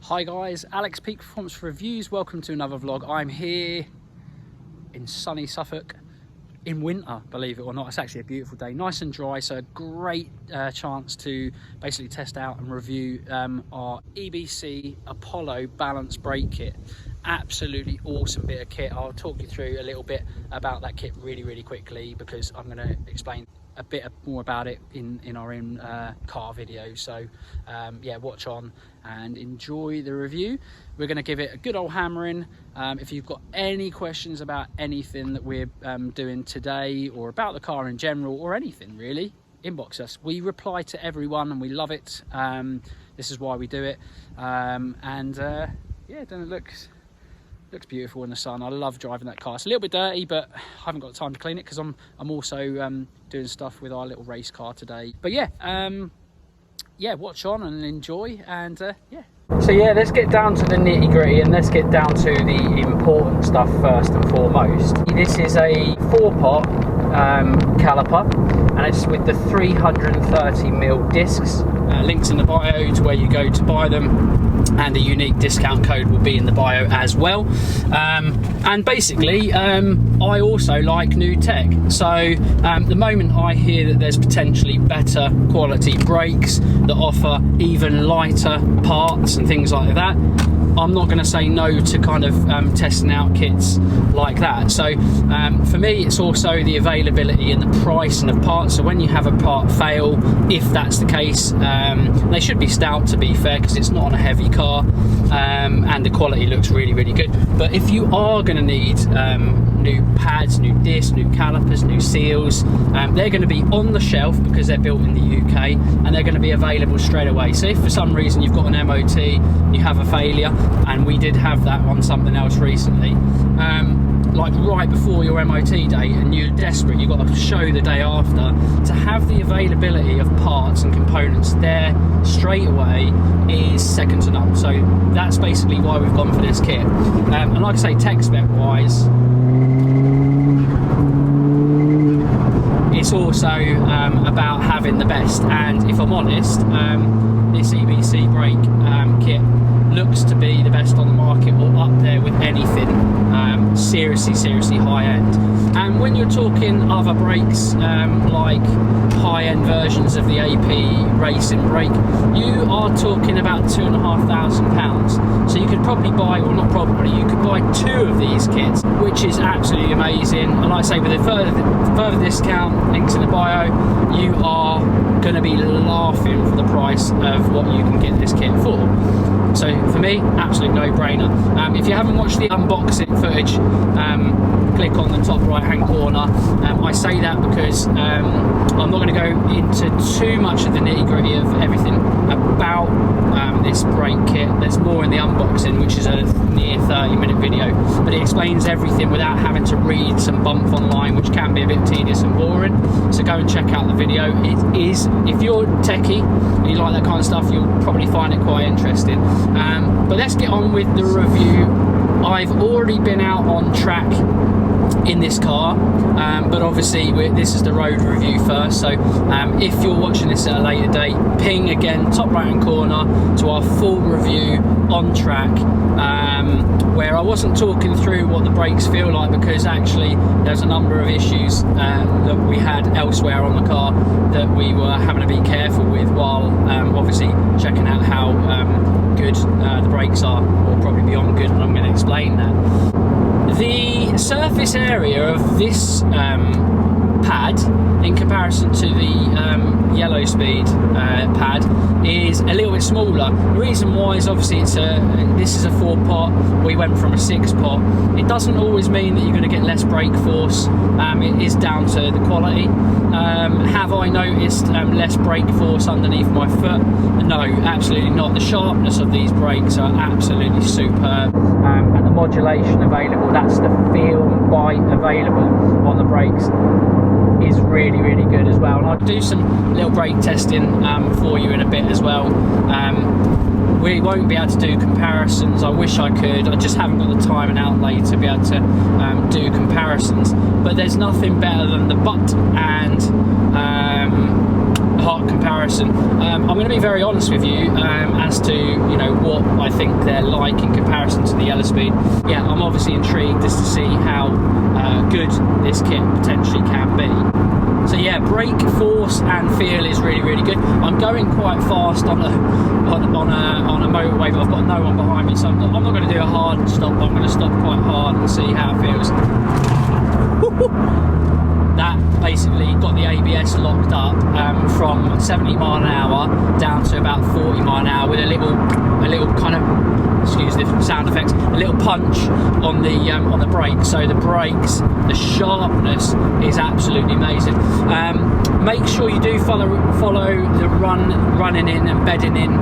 Hi guys, Alex Peak Performance Reviews. Welcome to another vlog. I'm here in sunny Suffolk in winter, believe it or not. It's actually a beautiful day, nice and dry, so a great chance to basically test out and review our EBC Apollo balance brake kit. Absolutely awesome bit of kit. I'll talk you through a little bit about that kit really quickly, because I'm going to explain a bit more about it in our car video. So yeah, watch on and enjoy the review. We're going to give it a good old hammering. If you've got any questions about anything that we're doing today, or about the car in general, or anything really, inbox us. We reply to everyone and we love it. This is why we do it. Yeah, don't it looks beautiful in the sun. I love driving that car. It's a little bit dirty, but I haven't got time to clean it because I'm also doing stuff with our little race car today. But yeah, yeah, watch on and enjoy, and yeah. So yeah, let's get down to the nitty gritty, and let's get down to the important stuff first and foremost. This is a 4-pot caliper, and it's with the 330mm discs. Links in the bio to where you go to buy them, and a unique discount code will be in the bio as well. And basically, I also like new tech. So the moment I hear that there's potentially better quality brakes that offer even lighter parts and things like that, I'm not going to say no to kind of testing out kits like that. So for me, it's also the availability and the pricing of parts. So when you have a part fail, if that's the case, they should be stout, to be fair, because it's not on a heavy car, and the quality looks really good. But if you are going to need new pads, new discs, new calipers, new seals, they're going to be on the shelf because they're built in the UK, and they're going to be available straight away. So if for some reason you've got an MOT, you have a failure, and we did have that on something else recently, like right before your MOT date, and you're desperate, you've got to show the day after, to have the availability of parts and components there straight away is second to none. So that's basically why we've gone for this kit. And like I say, tech spec wise, it's also about having the best. And if I'm honest, this EBC brake kit looks to be the best on the market, or up there with anything seriously high end. And when you're talking other brakes, like high-end versions of the AP racing brake, you are talking about £2,500. So you could probably buy, or not probably, you could buy 2 of these kits, which is absolutely amazing. And like I say, with a further discount, links in the bio, you are going to be laughing for the price of what you can get this kit for. So for me, absolute no-brainer. If you haven't watched the unboxing footage, click on the top right-hand corner. I say that because I'm not going to go into too much of the nitty-gritty of everything about this brake kit. There's more in the unboxing, which is a near 30-minute video, but it explains everything without having to read some bump online, which can be a bit tedious and boring. So go and check out the video. It is, if you're techie and you like that kind of stuff, you'll probably find it quite interesting. But let's get on with the review. I've already been out on track in this car, but obviously this is the road review first. So if you're watching this at a later date, ping again top right hand corner to our full review on track, where I wasn't talking through what the brakes feel like, because actually there's a number of issues that we had elsewhere on the car that we were having to be careful with, while obviously checking out how good the brakes are, or probably beyond good, and I'm going to explain that. The surface area of this pad, in comparison to the yellow speed pad, is a little bit smaller. The reason why is obviously this is a 4-pot, we went from a 6-pot. It doesn't always mean that you're going to get less brake force. It is down to the quality. Have I noticed less brake force underneath my foot? No, absolutely not. The sharpness of these brakes are absolutely superb, and the modulation available, that's the feel and bite available on the brakes, is really good as well. And I'll do some little brake testing for you in a bit as well. We won't be able to do comparisons. I wish I could. I just haven't got the time and outlay to be able to do comparisons. But there's nothing better than the butt and heart comparison comparison, I'm going to be very honest with you as to, you know, what I think they're like in comparison to the Yellow Speed. Yeah, I'm obviously intrigued just to see how good this kit potentially can be. So yeah, brake force and feel is really, really good. I'm going quite fast on a motorway, but I've got no one behind me, so I'm not going to do a hard stop. I'm going to stop quite hard and see how it feels. That basically got the ABS locked up from 70 mile an hour down to about 40 mile an hour with a little kind of, excuse the sound effects, a little punch on the brake. So the brakes, the sharpness is absolutely amazing. Make sure you do follow the running in and bedding in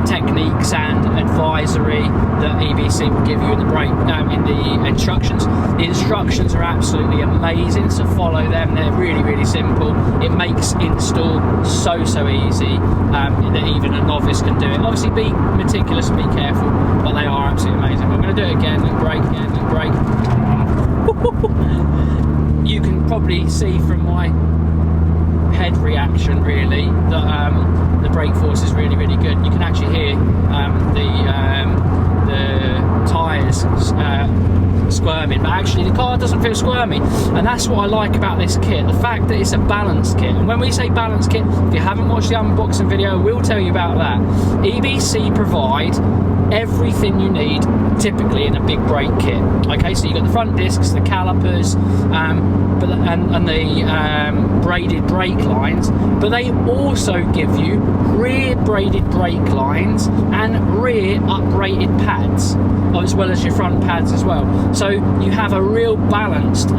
techniques and advisory that EBC will give you in the brake in the instructions. The instructions are absolutely amazing, so follow them. They're really, really simple. It makes install so easy that even a novice can do it. Obviously be meticulous and be careful, but they are absolutely amazing. I'm going to do it again and brake again and brake. You can probably see from my head reaction really that the brake force is really, really good. You can actually hear the tyres squirming, but actually the car doesn't feel squirmy, and that's what I like about this kit, the fact that it's a balanced kit. And when we say balanced kit, if you haven't watched the unboxing video, we'll tell you about that. EBC provide everything you need typically in a big brake kit. Okay, so you've got the front discs, the calipers, and the braided brake lines, but they also give you rear braided brake lines and rear uprated pads, as well as your front pads as well. So you have a real balanced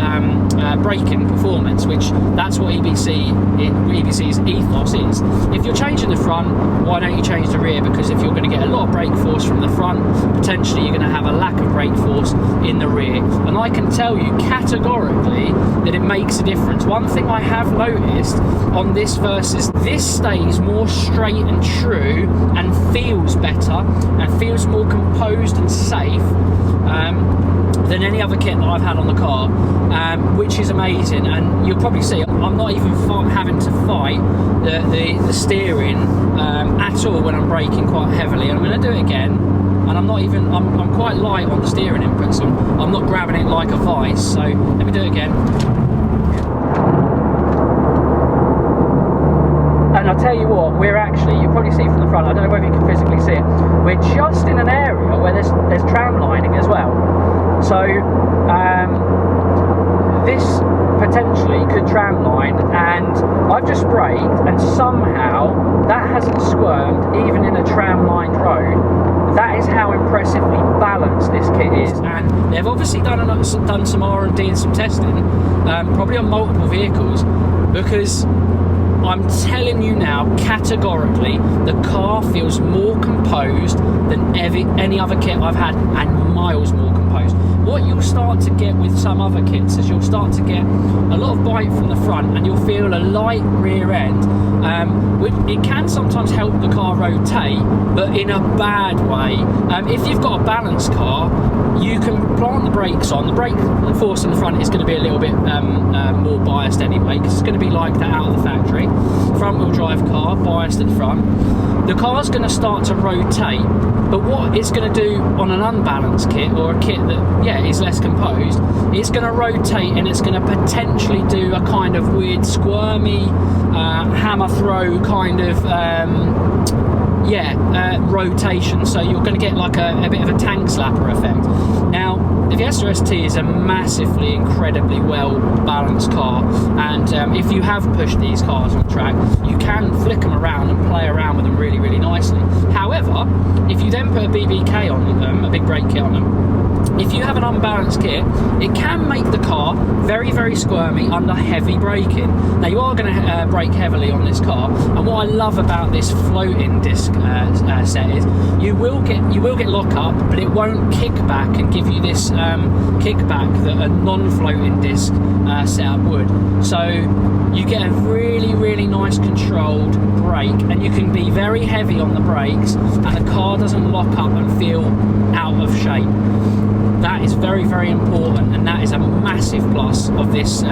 braking performance, which that's what EBC's ethos is. If you're changing the front, why don't you change the rear? Because if you're going to get a lot of brake force from the front, potentially you're going to have a lack of brake force in the rear. And I can tell you categorically that it makes a difference. One thing I have noticed on this versus this stays more straight and true and feels better and feels more composed and safe than any other kit that I've had on the car, which is amazing. And you'll probably see I'm not even having to fight the steering at all when I'm braking quite heavily. And I'm going to do it again, and I'm quite light on the steering input, so I'm not grabbing it like a vice. So let me do it again. And I'll tell you what, we're actually, you'll probably see from the front, I don't know whether you can physically see it, we're just in an area where there's tram lining as well. So this potentially could tram line, and I've just braked and somehow that hasn't squirmed even in a tram lined road. That is how impressively balanced this kit is, and they've obviously done some R&D and some testing, probably on multiple vehicles, because I'm telling you now, categorically, the car feels more composed than any other kit I've had, and miles more composed. What you'll start to get with some other kits is you'll start to get a lot of bite from the front, and you'll feel a light rear end. It can sometimes help the car rotate, but in a bad way. If you've got a balanced car, you can plant the brakes on. The brake force in the front is going to be a little bit more biased anyway, because it's going to be like that out of the factory. Front wheel drive car, biased at the front. The car's going to start to rotate, but what it's going to do on an unbalanced kit, or a kit that, yeah, is less composed, it's going to rotate, and it's going to potentially do a kind of weird squirmy hammer throw kind of rotation, so you're going to get like a bit of a tank slapper effect. Now, the Fiesta ST is a massively, incredibly well balanced car, and if you have pushed these cars on track, you can flick them around and play around with them really, really nicely. However, if you then put a BBK on them, a big brake kit on them, if you have an unbalanced kit, it can make the car very, very squirmy under heavy braking. Now, you are going to brake heavily on this car, and what I love about this floating disc set is you will get lock up, but it won't kick back and give you this kickback that a non-floating disc setup would. So you get a really, really nice controlled brake, and you can be very heavy on the brakes, and the car doesn't lock up and feel out of shape. that is very, very important, and that is a massive plus of this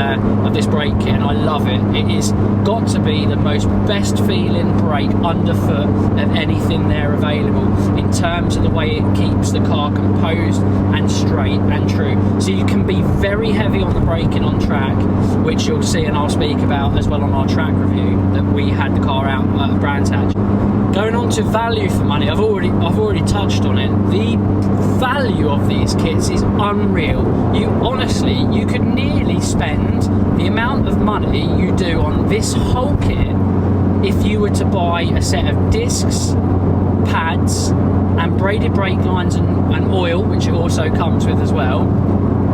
brake kit, and I love it. It is got to be the most best feeling brake underfoot of anything there available in terms of the way it keeps the car composed and straight and true. So you can be very heavy on the braking on track, which you'll see and I'll speak about as well on our track review that we had the car out at Brands Hatch. Going on to value for money, I've already touched on it. The value of these kits is unreal. You could nearly spend the amount of money you do on this whole kit if you were to buy a set of discs, pads and braided brake lines and oil, which it also comes with as well.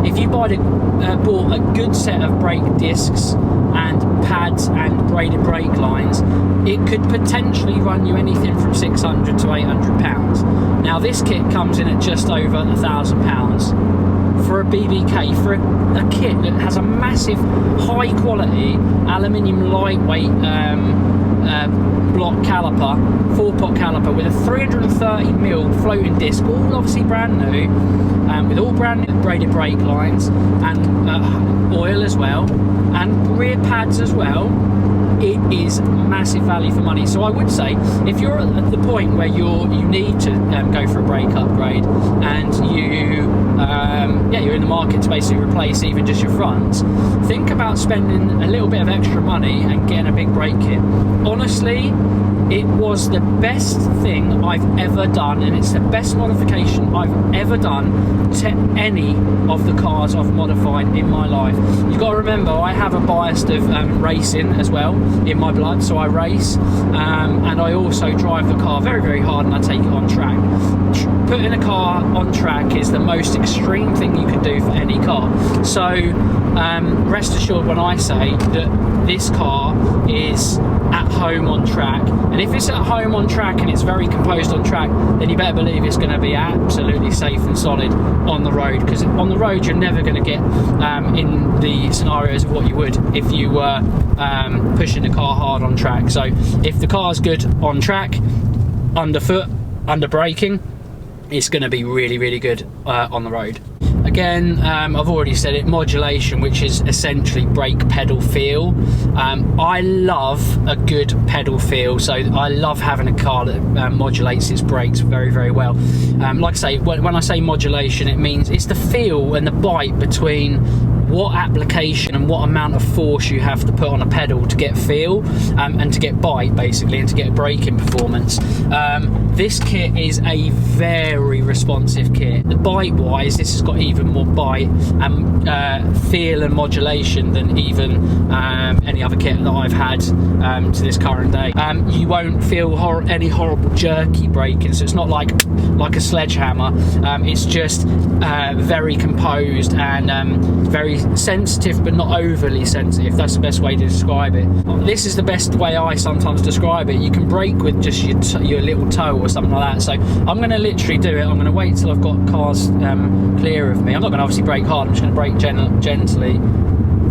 If you bought a good set of brake discs and pads and braided brake lines, it could potentially run you anything from £600 to £800. Now this kit comes in at just over £1,000 for a BBK, for a kit that has a massive high quality aluminium lightweight block caliper, 4-pot caliper with a 330mm floating disc, all obviously brand new, with all brand new braided brake lines and oil as well, and rear pads as well. It is massive value for money. So I would say if you're at the point where you need to go for a brake upgrade and you're in the market to basically replace even just your fronts, think about spending a little bit of extra money and getting a big brake kit. Honestly, it was the best thing I've ever done, and it's the best modification I've ever done to any of the cars I've modified in my life. You've got to remember, I have a bias of racing as well in my blood, so I race and I also drive the car very, very hard, and I take it on track. Putting a car on track is the most extreme thing you can do for any car. So rest assured when I say that this car is at home on track, and if it's at home on track and it's very composed on track, then you better believe it's going to be absolutely safe and solid on the road, because on the road you're never going to get in the scenarios of what you would if you were pushing the car hard on track. So if the car's good on track, underfoot, under braking, it's going to be really, really good on the road. Again, I've already said it, modulation, which is essentially brake pedal feel. I love a good pedal feel, so I love having a car that modulates its brakes very, very well. Like I say, when I say modulation, it means it's the feel and the bite between what application and what amount of force you have to put on a pedal to get feel and to get bite, basically, and to get braking performance. This kit is a very responsive kit. The bite wise, this has got even more bite and feel and modulation than even any other kit that I've had to this current day. You won't feel any horrible jerky braking, so it's not like a sledgehammer. It's just very composed and very sensitive, but not overly sensitive. That's the best way to describe it. This is the best way I sometimes describe it. You can brake with just your little toe or something like that. So I'm going to literally do it. I'm going to wait till I've got cars clear of me. I'm not going to obviously brake hard, I'm just going to brake gently.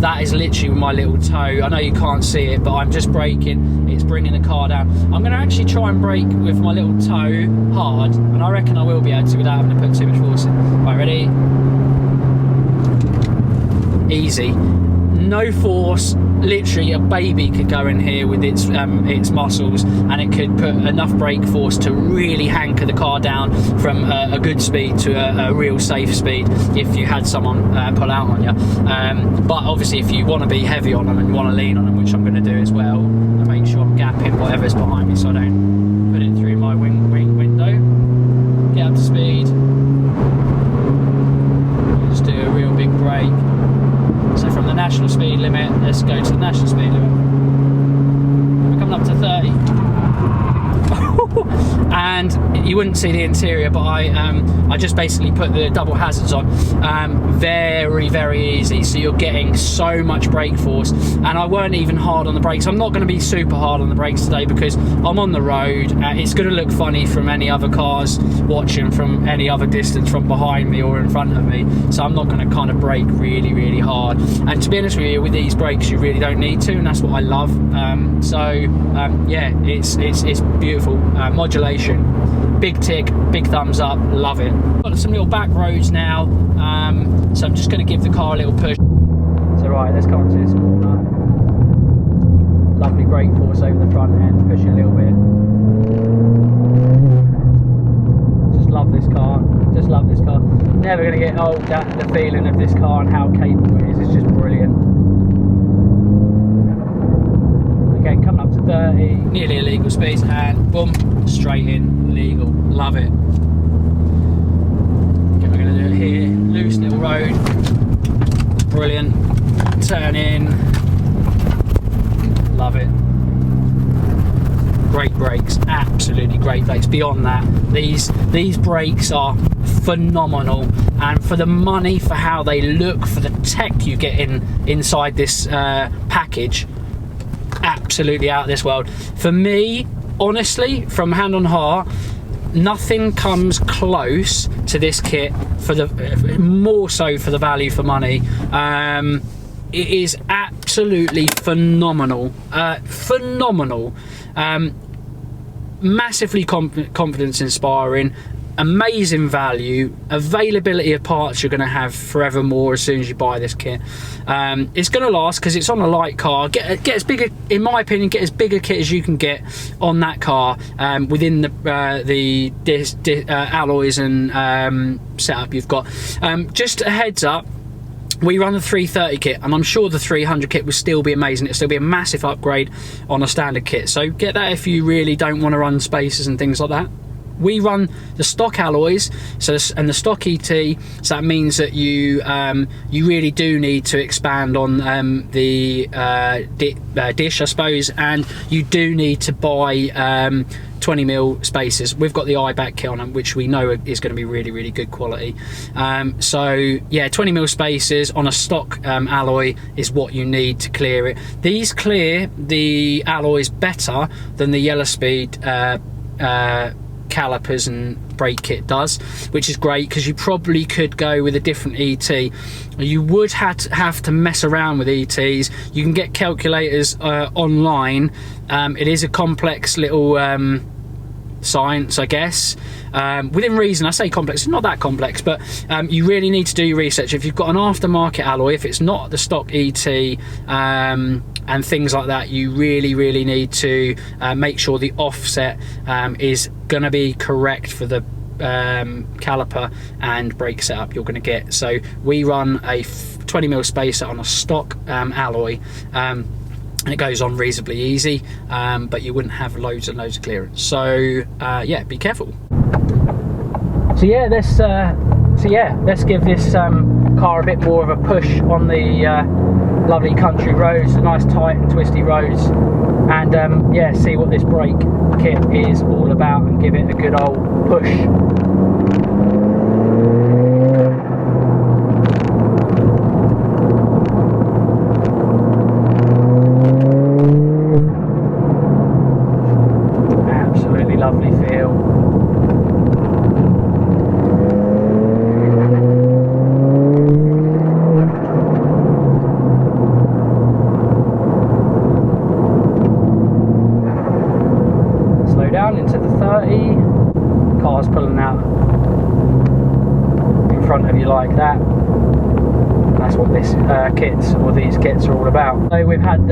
That is literally with my little toe. I know you can't see it, but I'm just braking. It's bringing the car down. I'm going to actually try and brake with my little toe hard, and I reckon I will be able to without having to put too much force in. Right, ready? Easy. No force. Literally a baby could go in here with its muscles, and it could put enough brake force to really hanker the car down from a good speed to a real safe speed if you had someone pull out on you. But obviously if you want to be heavy on them and you want to lean on them, which I'm going to do as well, and make sure I'm gapping whatever's behind me so I don't put it through my wing window. Get up to speed. Just do a real big brake. So from the national speed limit, let's go to the national speed limit. We're coming up to 30. And you wouldn't see the interior, but I just basically put the double hazards on. Very, very easy. So you're getting so much brake force, and I weren't even hard on the brakes. I'm not going to be super hard on the brakes today because I'm on the road. It's going to look funny from any other cars watching from any other distance from behind me or in front of me. So I'm not going to kind of brake really, really hard. And to be honest with you, with these brakes, you really don't need to, and that's what I love. Yeah, it's beautiful. modulation, big tick, big thumbs up, love it. Got some little back roads now, so I'm just going to give the car a little push. So right, let's come onto this corner. Lovely brake force over the front end, push it a little bit. Just love this car, just love this car. Never going to get old, the feeling of this car and how capable it is. It's just brilliant. Again, coming up to 30, nearly illegal speeds, and boom, straight in, legal, love it. Okay, we're going to do it here, loose little road, brilliant, turn in, love it. Great brakes, absolutely great brakes. Beyond that, these brakes are phenomenal, and for the money, for how they look, for the tech you get inside this package, absolutely out of this world. For me, honestly, from hand on heart, nothing comes close to this kit, for the more so for the value for money. It is absolutely phenomenal, phenomenal, massively confidence inspiring, amazing value, availability of parts you're going to have forevermore as soon as you buy this kit. It's going to last because it's on a light car. Get as big, in my opinion, get as big a kit as you can get on that car, within the alloys and setup you've got. Just a heads up, we run the 330 kit, and I'm sure the 300 kit will still be amazing. It'll still be a massive upgrade on a standard kit, so get that if you really don't want to run spacers and things like that. We run the stock alloys, and the stock ET, so that means that you really do need to expand on the dish, I suppose, and you do need to buy 20mm spacers. We've got the IBAC kit on them, which we know is going to be really, really good quality. So yeah, 20mm spacers on a stock alloy is what you need to clear it. These clear the alloys better than the yellow speed calipers and brake kit does, which is great, because you probably could go with a different ET. You would have to mess around with ETs. You can get calculators online. It is a complex little science, I guess, within reason. I say complex, it's not that complex, but you really need to do your research. If you've got an aftermarket alloy, if it's not the stock ET, and things like that, you really need to make sure the offset is going to be correct for the caliper and brake setup you're going to get. So we run a 20mm spacer on a stock alloy, and it goes on reasonably easy, but you wouldn't have loads and loads of clearance. So yeah, be careful. So yeah, let's give this car a bit more of a push on the lovely country roads, the nice tight and twisty roads, and yeah, see what this brake kit is all about and give it a good old push. Absolutely lovely feel. Into the 30, cars pulling out in front of you like that. That's what this these kits are all about. So we've had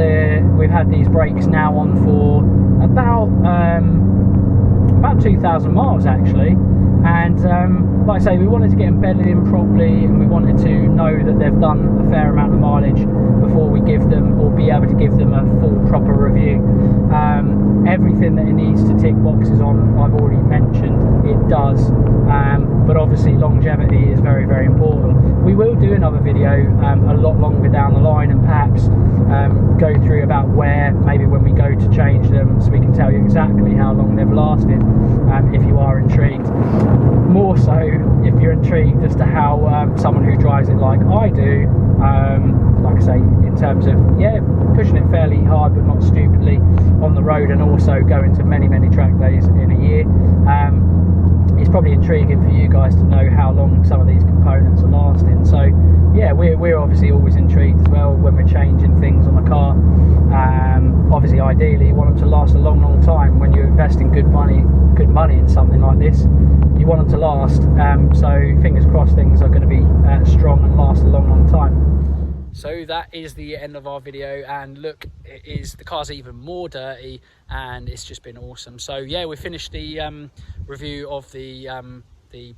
these brakes now on for about 2,000 miles actually, and like I say, we wanted to get them bedded in properly, and we wanted to know that they've done a fair amount of mileage before we give them, or be able to give them a full proper review. Everything that it needs to tick boxes on, I've already mentioned it does, but obviously longevity is very, very important. We will do another video a lot longer down the line, and perhaps go through about where, maybe when we go to change them, so we can tell you exactly how long they've lasted, if you are intrigued. More so if you're intrigued as to how someone who drives it like I do, like I say, in terms of, yeah, pushing it fairly hard but not stupidly on the road, and also going to many track days in a year. It's probably intriguing for you guys to know how long some of these components are lasting. So yeah, we're obviously always intrigued as well when we're changing things on a car. obviously ideally you want them to last a long time. When you invest in good money in something like this, you want them to last. So fingers crossed things are going to be strong and last a long time. So that is the end of our video, and look, the car's even more dirty, and it's just been awesome. So yeah, we finished the review of the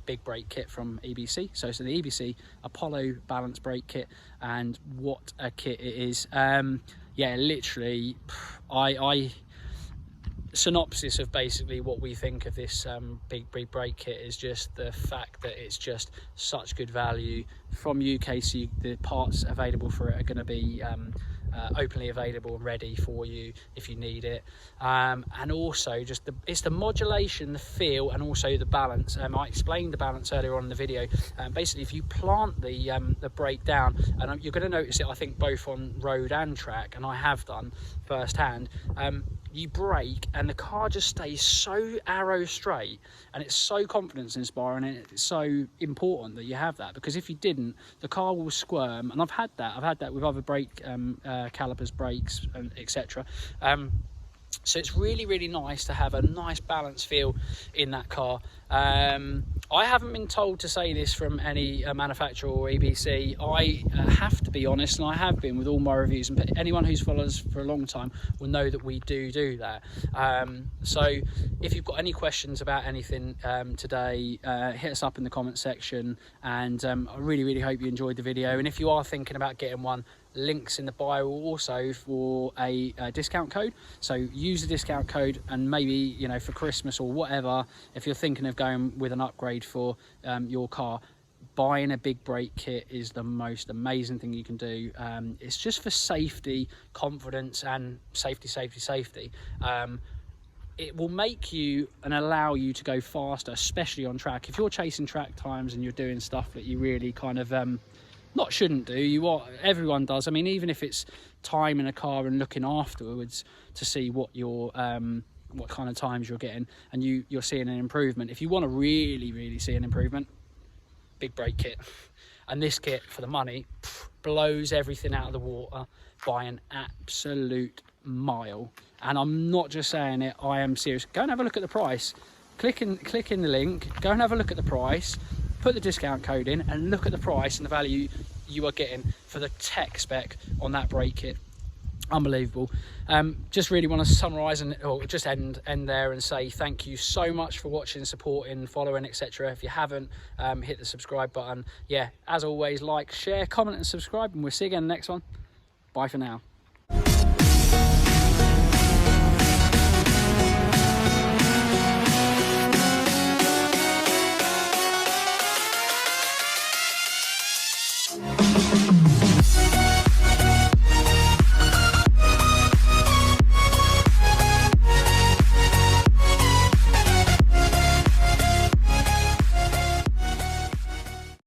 big brake kit from EBC. So it's the EBC Apollo balance brake kit, and what a kit it is. Yeah, literally, synopsis of basically what we think of this big brake kit is just the fact that it's just such good value from UK. So the parts available for it are going to be openly available and ready for you if you need it, and also just it's the modulation, the feel, and also the balance. I explained the balance earlier on in the video. Basically, if you plant the brake down, and you're going to notice it, I think, both on road and track, and I have done firsthand. You brake and the car just stays so arrow straight, and it's so confidence inspiring, and it's so important that you have that, because if you didn't, the car will squirm. And I've had that with other brake calipers, brakes, and etc. So it's really nice to have a nice balanced feel in that car. I haven't been told to say this from any manufacturer or EBC. I have to be honest, and I have been with all my reviews, and anyone who's followed us for a long time will know that we do that. So if you've got any questions about anything today, hit us up in the comment section, and I really hope you enjoyed the video. And if you are thinking about getting one, links in the bio also for a discount code. So use the discount code, and maybe, you know, for Christmas or whatever, if you're thinking of going with an upgrade for your car, buying a big brake kit is the most amazing thing you can do. It's just for safety, confidence, and safety. It will make you and allow you to go faster, especially on track. If you're chasing track times and you're doing stuff that you really kind of not shouldn't do, everyone does. I mean, even if it's time in a car and looking afterwards to see what your what kind of times you're getting, and you're seeing an improvement. If you want to really see an improvement, big brake kit. And this kit, for the money, blows everything out of the water by an absolute mile. And I'm not just saying it, I am serious. Go and have a look at the price. Click in the link, go and have a look at the price, put the discount code in, and look at the price and the value you are getting for the tech spec on that brake kit. Unbelievable. Just really want to summarize or just end there and say thank you so much for watching, supporting, following, etc. If you haven't, hit the subscribe button. Yeah, as always, like, share, comment, and subscribe, and we'll see you again in the next one. Bye for now.